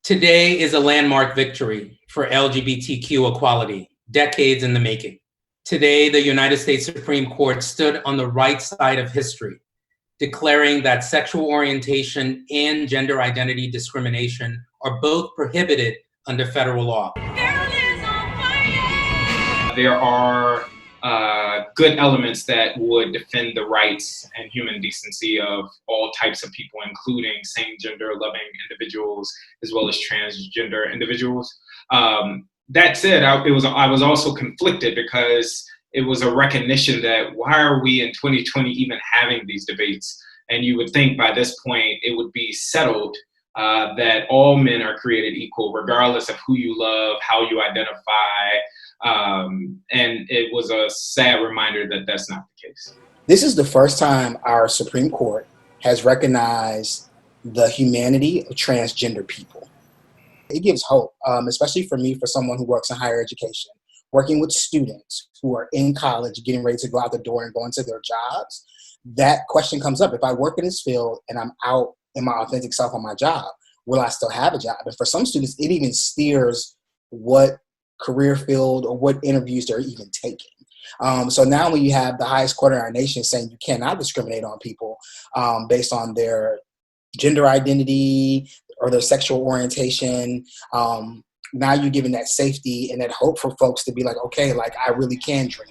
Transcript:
Today is a landmark victory for LGBTQ equality, decades in the making. Today, the United States Supreme Court stood on the right side of history, declaring that sexual orientation and gender identity discrimination are both prohibited under federal law. There are good elements that would defend the rights and human decency of all types of people, including same-gender loving individuals as well as transgender individuals. That said, I was also conflicted because it was a recognition that why are we in 2020 even having these debates? And you would think by this point it would be settled that all men are created equal, regardless of who you love, how you identify. And it was a sad reminder that that's not the case. This is the first time our Supreme Court has recognized the humanity of transgender people. It gives hope, especially for me, for someone who works in higher education, working with students who are in college, getting ready to go out the door and go into their jobs. That question comes up. If I work in this field and I'm out in my authentic self on my job, will I still have a job? And for some students, it even steers what career field or what interviews they're even taking. So now when you have the highest court in our nation saying you cannot discriminate on people based on their gender identity or their sexual orientation, now you're giving that safety and that hope for folks to be like, okay, like I really can dream.